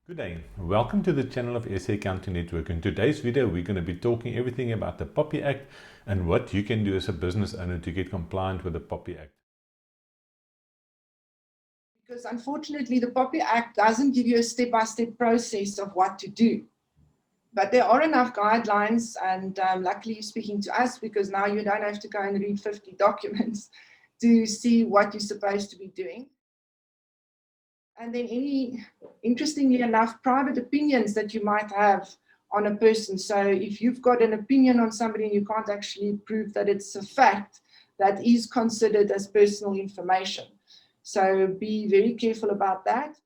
Good day, welcome to the channel of SA Accounting Network. In today's video we're going to be talking everything about the POPI Act and what you can do as a business owner to get compliant with the POPI Act. Because unfortunately the POPI Act doesn't give you a step-by-step process of what to do. But there are enough guidelines, and luckily you're speaking to us because now you don't have to go and read 50 documents to see what you're supposed to be doing. And then interestingly enough, private opinions that you might have on a person. So if you've got an opinion on somebody and you can't actually prove that it's a fact, that is considered as personal information. So be very careful about that.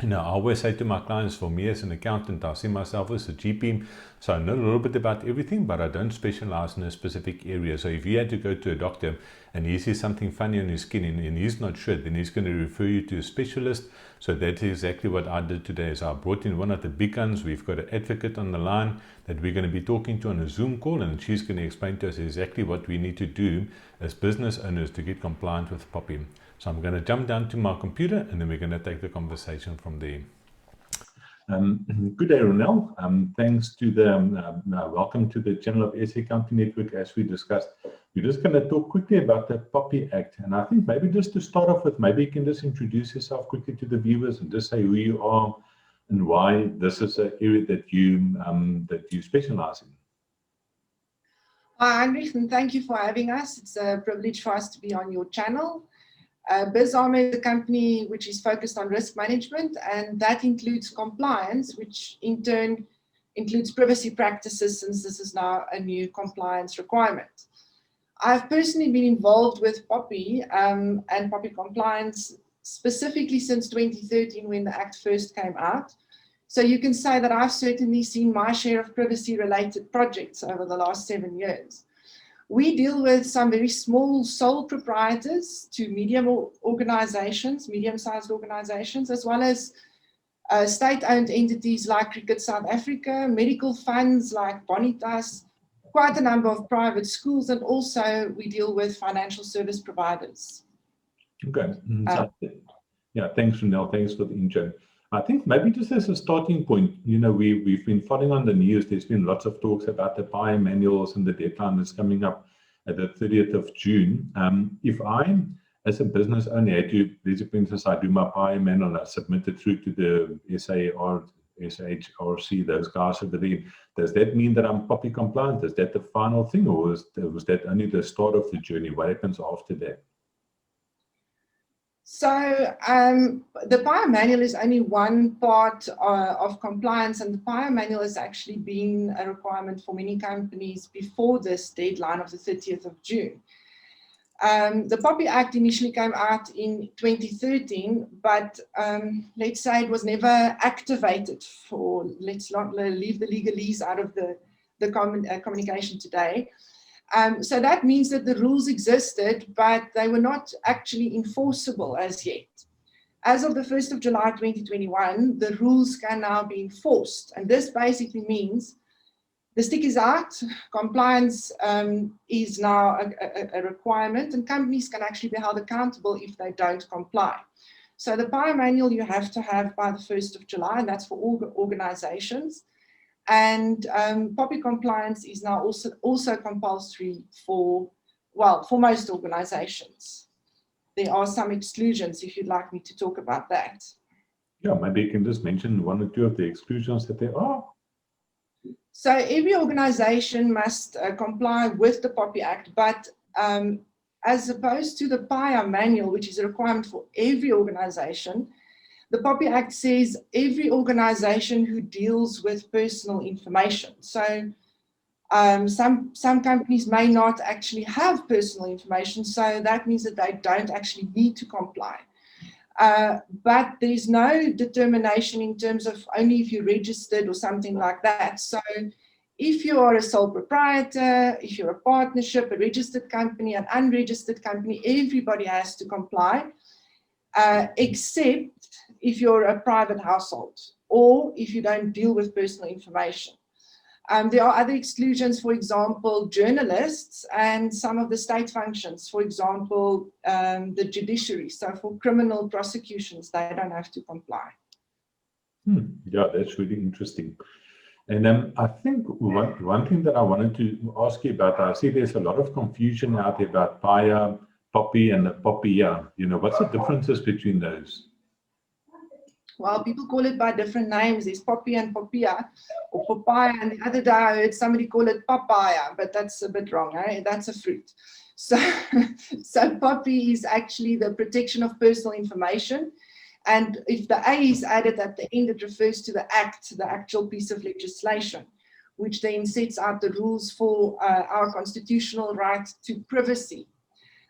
Now, I always say to my clients, for me as an accountant, I see myself as a GP, so I know a little bit about everything, but I don't specialize in a specific area. So if you had to go to a doctor and he sees something funny on his skin and he's not sure, then he's going to refer you to a specialist. So that's exactly what I did today. Is I brought in one of the big guns. We've got an advocate on the line that we're going to be talking to on a Zoom call, and she's going to explain to us exactly what we need to do as business owners to get compliant with POPI. So I'm going to jump down to my computer and then we're going to take the conversation from there. Good day, Ronel. Thanks to the welcome to the channel of SA Accounting Network. As we discussed, we're just going to talk quickly about the POPI Act, and I think maybe just to start off with, maybe you can just introduce yourself quickly to the viewers and just say who you are and why this is an area that you specialize in. Hi, Heinrich, and thank you for having us. It's a privilege for us to be on your channel. Bizarmour is a company which is focused on risk management, and that includes compliance, which in turn includes privacy practices, since this is now a new compliance requirement. I've personally been involved with POPI and POPI Compliance specifically since 2013 when the Act first came out. So you can say that I've certainly seen my share of privacy-related projects over the last 7 years. We deal with some very small sole proprietors to medium-sized organizations, as well as state-owned entities like Cricket South Africa, medical funds like Bonitas, quite a number of private schools, and also we deal with financial service providers. Okay. Yeah, thanks, Ronel. Thanks for the intro. I think maybe just as a starting point, you know, we've been following on the news. There's been lots of talks about the PIIA manuals and the deadline that's coming up at the 30th of June. If I, as a business owner, had to, for instance, I do my PIIA manual, I submit it through to the SAHRC, those guys over there, does that mean that I'm POPI compliant? Is that the final thing, or was that only the start of the journey? What happens after that? So the PIIA manual is only one part of compliance, and the PIIA manual has actually been a requirement for many companies before this deadline of the 30th of June. The POPI Act initially came out in 2013, but let's say it was never activated for, let's not leave the legalese out of the communication today. So that means that the rules existed, but they were not actually enforceable as yet. As of the 1st of July 2021, the rules can now be enforced. And this basically means the stick is out, compliance is now a requirement, and companies can actually be held accountable if they don't comply. So the PIIA manual you have to have by the 1st of July, and that's for all organizations. And POPI compliance is now also compulsory for most organizations. There are some exclusions if you'd like me to talk about that. Yeah, maybe you can just mention one or two of the exclusions that there are. So every organization must comply with the POPI Act, but as opposed to the PIIA manual, which is a requirement for every organization, the POPI Act says every organization who deals with personal information. So some companies may not actually have personal information, so that means that they don't actually need to comply. But there's no determination in terms of only if you're registered or something like that. So if you are a sole proprietor, if you're a partnership, a registered company, an unregistered company, everybody has to comply, except if you're a private household or if you don't deal with personal information. There are other exclusions, for example, journalists and some of the state functions, for example, the judiciary. So for criminal prosecutions, they don't have to comply. Yeah, that's really interesting. And I think one thing that I wanted to ask you about, I see there's a lot of confusion out there about PIIA, POPI, and the POPIA. You know, what's the differences between those? Well, people call it by different names. There's POPI and POPIA, or POPIA, and the other day I heard somebody call it papaya, but that's a bit wrong, eh? That's a fruit. So POPI is actually the protection of personal information. And if the A is added at the end, it refers to the Act, the actual piece of legislation, which then sets out the rules for our constitutional right to privacy.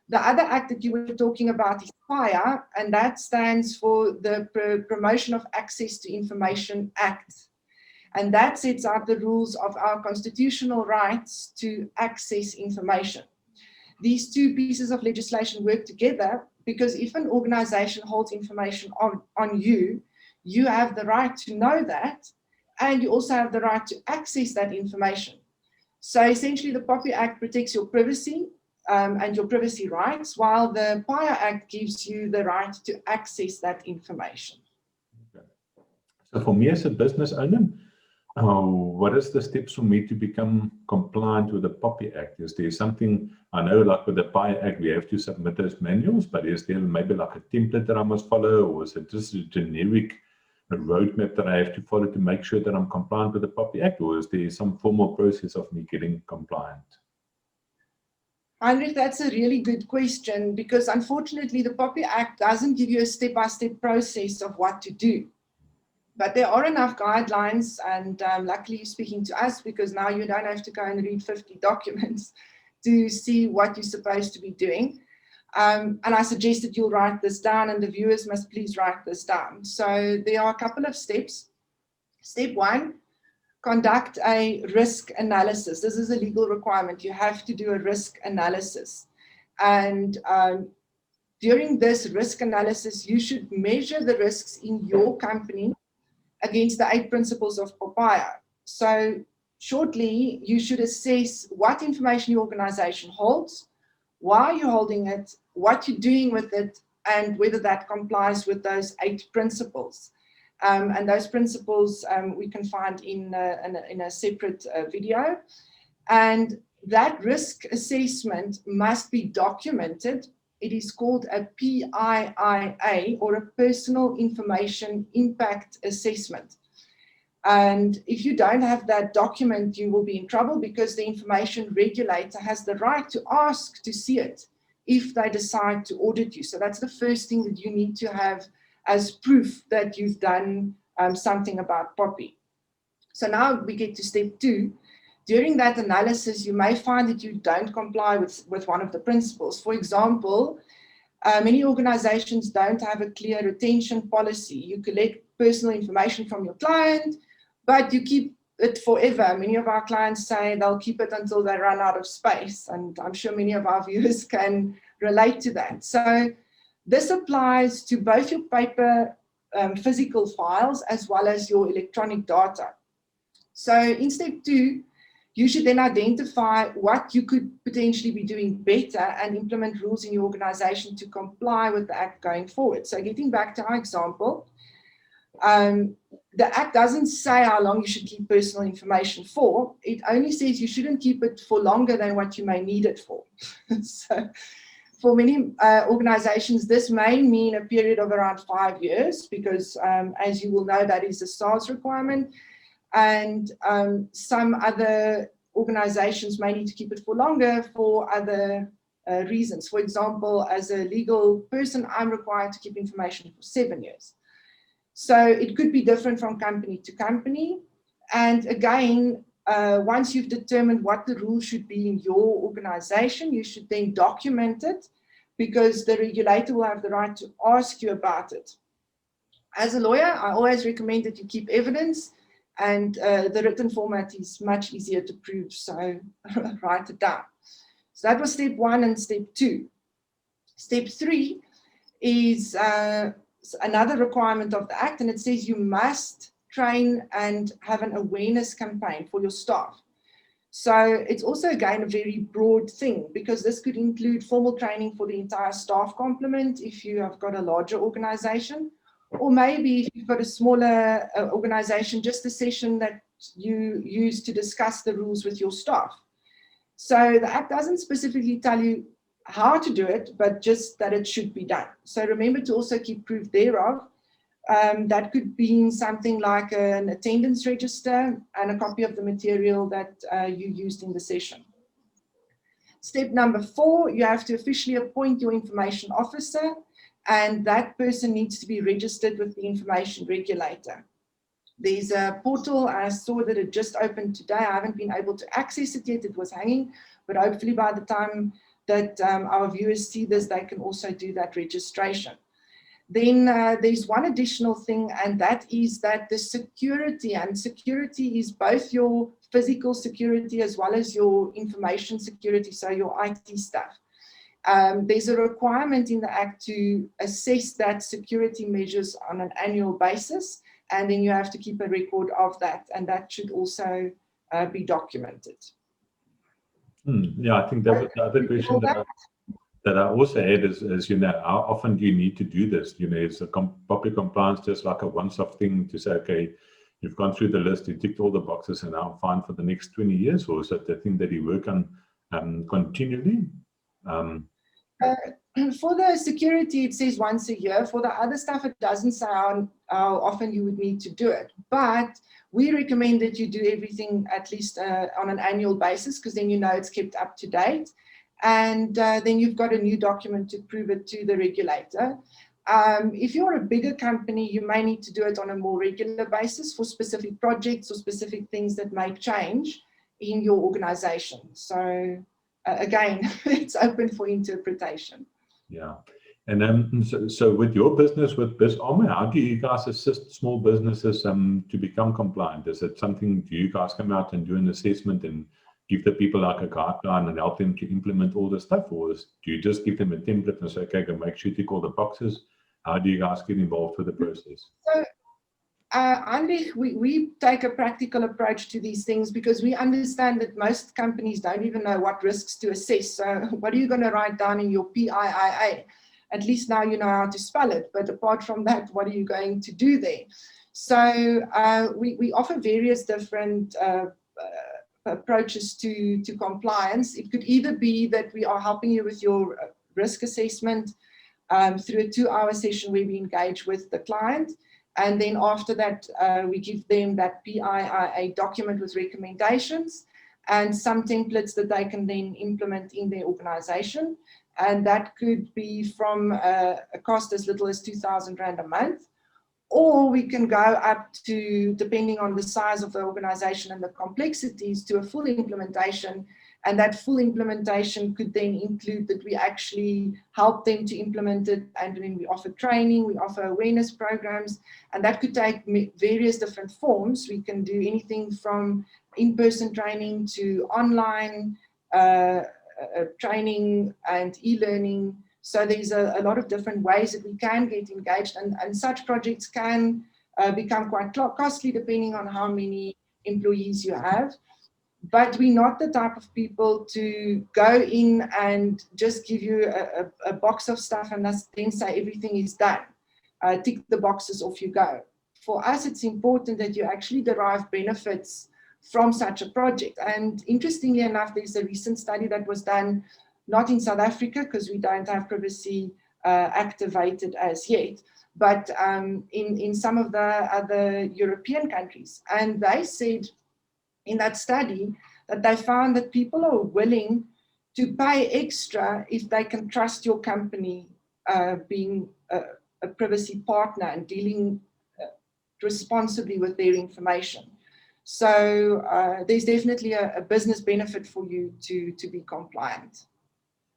The other act that you were talking about is PAIA, and that stands for the Promotion of Access to Information Act. And that sets out the rules of our constitutional rights to access information. These two pieces of legislation work together because if an organization holds information on you, you have the right to know that, and you also have the right to access that information. So essentially the POPI Act protects your privacy and your privacy rights, while the PIIA Act gives you the right to access that information. Okay. So for me as a business owner, what is the steps for me to become compliant with the POPI Act? Is there something, I know like with the PIIA Act, we have to submit those manuals, but is there maybe like a template that I must follow, or is it just a generic roadmap that I have to follow to make sure that I'm compliant with the POPI Act, or is there some formal process of me getting compliant? Heinrich, that's a really good question, because unfortunately the POPI Act doesn't give you a step-by-step process of what to do. But there are enough guidelines, and luckily you're speaking to us, because now you don't have to go and read 50 documents to see what you're supposed to be doing. And I suggest that you'll write this down, and the viewers must please write this down. So there are a couple of steps. Step 1, conduct a risk analysis. This is a legal requirement. You have to do a risk analysis. And during this risk analysis, you should measure the risks in your company against the 8 principles of POPIA. So shortly, you should assess what information your organization holds, why you're holding it, what you're doing with it, and whether that complies with those 8 principles. And those principles we can find in a separate video. And that risk assessment must be documented. It is called a PIIA, or a Personal Information Impact Assessment. And if you don't have that document, you will be in trouble, because the Information Regulator has the right to ask to see it if they decide to audit you. So that's the first thing that you need to have as proof that you've done something about POPI. So now we get to step 2. During that analysis, you may find that you don't comply with one of the principles. For example, many organizations don't have a clear retention policy. You collect personal information from your client, but you keep it forever. Many of our clients say they'll keep it until they run out of space, and I'm sure many of our viewers can relate to that. So this applies to both your paper physical files as well as your electronic data. So in step 2, you should then identify what you could potentially be doing better and implement rules in your organization to comply with the Act going forward. So getting back to our example, the Act doesn't say how long you should keep personal information for. It only says you shouldn't keep it for longer than what you may need it for. So for many organizations, this may mean a period of around 5 years, because as you will know, that is a SAHRC requirement. And some other organizations may need to keep it for longer for other reasons. For example, as a legal person, I'm required to keep information for 7 years. So it could be different from company to company. And again, once you've determined what the rules should be in your organization, you should then document it, because the regulator will have the right to ask you about it. As a lawyer, I always recommend that you keep evidence, and the written format is much easier to prove, so write it down. So that was step 1 and step 2. Step 3 is another requirement of the Act, and it says you must train and have an awareness campaign for your staff. So it's also, again, a very broad thing, because this could include formal training for the entire staff complement if you have got a larger organization, or maybe if you've got a smaller organization, just a session that you use to discuss the rules with your staff. So the Act doesn't specifically tell you how to do it, but just that it should be done. So remember to also keep proof thereof. That could be something like an attendance register and a copy of the material that you used in the session. Step number 4, you have to officially appoint your information officer, and that person needs to be registered with the Information Regulator. There's a portal. I saw that it just opened today. I haven't been able to access it yet. It was hanging, but hopefully by the time that our viewers see this, they can also do that registration. Then there's one additional thing, and that is that the security, and security is both your physical security as well as your information security, so your IT stuff. There's a requirement in the Act to assess that security measures on an annual basis, and then you have to keep a record of that, and that should also be documented. Yeah, I think that was the other question that I also had is, you know, how often do you need to do this? You know, is a POPI compliance just like a once-off thing to say, okay, you've gone through the list, you ticked all the boxes, and now I'm fine for the next 20 years, or is it the thing that you work on continually? For the security, it says once a year. For the other stuff, it doesn't say how often you would need to do it. But we recommend that you do everything at least on an annual basis, because then you know it's kept up to date. And then you've got a new document to prove it to the regulator. If you're a bigger company, you may need to do it on a more regular basis for specific projects or specific things that may change in your organization. So again, it's open for interpretation. Yeah. And so with your business, with Bizarmour, how do you guys assist small businesses to become compliant? Is it something, do you guys come out and do an assessment and give the people like a guideline and help them to implement all the stuff? Or do you just give them a template and say, okay, go make sure you tick all the boxes? How do you guys get involved with the process? So, Andy, we take a practical approach to these things, because we understand that most companies don't even know what risks to assess. So what are you going to write down in your PIIA? At least now you know how to spell it, but apart from that, what are you going to do there? So we offer various different approaches to compliance. It could either be that we are helping you with your risk assessment through a 2-hour session where we engage with the client, and then after that we give them that PIIA document with recommendations and some templates that they can then implement in their organization. And that could be from a cost as little as 2,000 Rand a month, or we can go up to, depending on the size of the organization and the complexities, to a full implementation. And that full implementation could then include that we actually help them to implement it, and then we offer training, we offer awareness programs, and that could take various different forms. We can do anything from in-person training to online training and e-learning. So there's a lot of different ways that we can get engaged, and such projects can become quite costly depending on how many employees you have. But we're not the type of people to go in and just give you a box of stuff and then say everything is done. Tick the boxes, off you go. For us, it's important that you actually derive benefits from such a project. And interestingly enough, there's a recent study that was done, not in South Africa, because we don't have privacy activated as yet, but in some of the other European countries. And they said in that study that they found that people are willing to pay extra if they can trust your company being a privacy partner and dealing responsibly with their information. So there's definitely a business benefit for you to be compliant.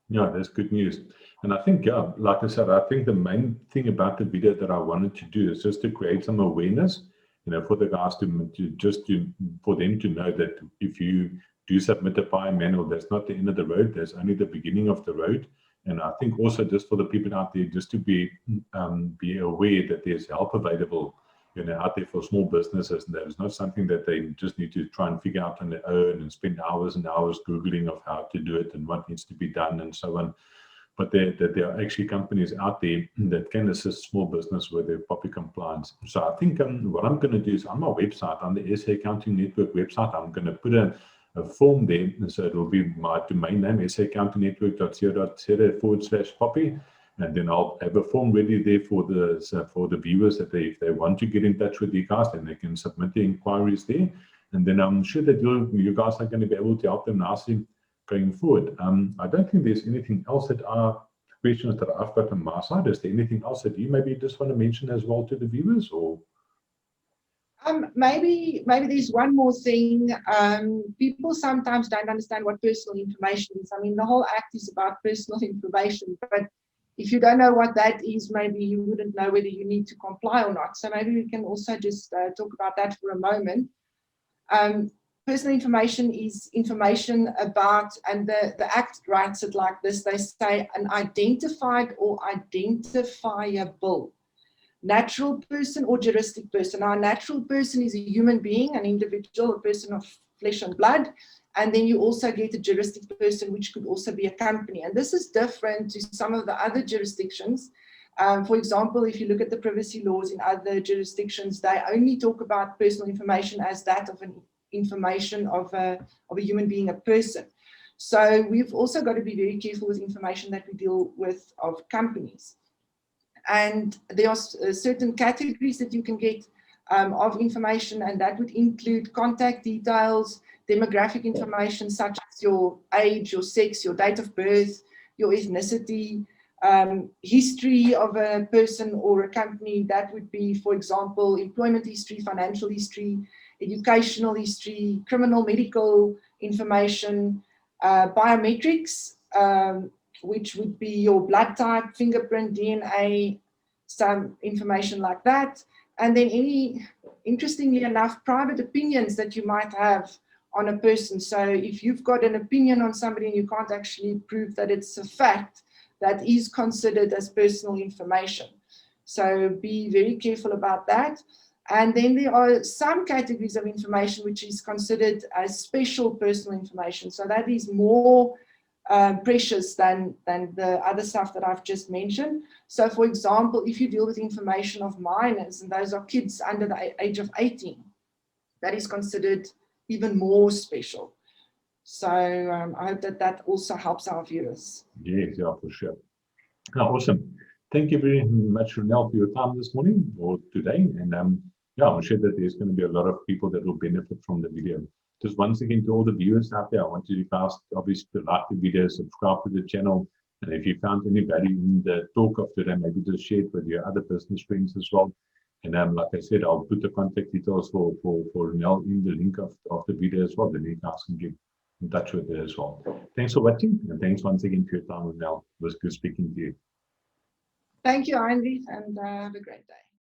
Yeah, that's good news. And I think, yeah, like I said, I think the main thing about the video that I wanted to do is just to create some awareness, you know, for the guys for them to know that if you do submit a PIIA manual, that's not the end of the road, that's only the beginning of the road. And I think also just for the people out there, just to be aware that there's help available, out there for small businesses. And that is not something that they just need to try and figure out on their own and spend hours and hours Googling of how to do it and what needs to be done and so on. But there are actually companies out there that can assist small business with their POPI compliance. So I think what I'm going to do is on my website, on the SA Accounting Network website, I'm going to put a form there. So it will be my domain name, saaccountingnetwork.co.za/POPI. And then I'll have a form ready there for the viewers that if they want to get in touch with you guys, then they can submit their inquiries there. And then I'm sure that you guys are going to be able to help them nicely going forward. I don't think there's anything else that are questions that I've got on my side. Is there anything else that you maybe just want to mention as well to the viewers, or? Maybe there's one more thing. People sometimes don't understand what personal information is. I mean, the whole Act is about personal information, but if you don't know what that is, maybe you wouldn't know whether you need to comply or not. So maybe we can also just talk about that for a moment. Personal information is information about, and the Act writes it like this, they say an identified or identifiable natural person or juristic person. Now, a natural person is a human being, an individual, a person of flesh and blood, and then you also get a juristic person, which could also be a company. And this is different to some of the other jurisdictions. For example, if you look at the privacy laws in other jurisdictions, they only talk about personal information as that of an information of a human being, a person. So we've also got to be very careful with information that we deal with of companies. And there are certain categories that you can get of information, and that would include contact details, demographic information such as your age, your sex, your date of birth, your ethnicity, history of a person or a company. That would be, for example, employment history, financial history, educational history, criminal, medical information, biometrics, which would be your blood type, fingerprint, DNA, some information like that. And then any, interestingly enough, private opinions that you might have on a person. So if you've got an opinion on somebody and you can't actually prove that it's a fact, that is considered as personal information. So be very careful about that. And then there are some categories of information which is considered as special personal information. So that is more precious than the other stuff that I've just mentioned. So for example, if you deal with information of minors, and those are kids under the age of 18, that is considered even more special. So I hope that also helps our viewers. Yes, yeah, for sure. Oh, awesome. Thank you very much, Ronel, for your time this morning or today. And yeah, I'm sure that there's going to be a lot of people that will benefit from the video. Just once again, to all the viewers out there, I want you guys obviously to like the video, subscribe to the channel. And if you found any value in the talk of today, maybe just share it with your other business friends as well. And like I said, I'll put the contact details for Ronel in the link of the video as well. Then you guys can get in touch with her as well. Thanks for watching, and thanks once again for your time, Ronel. It was good speaking to you. Thank you, Heinrich, and have a great day.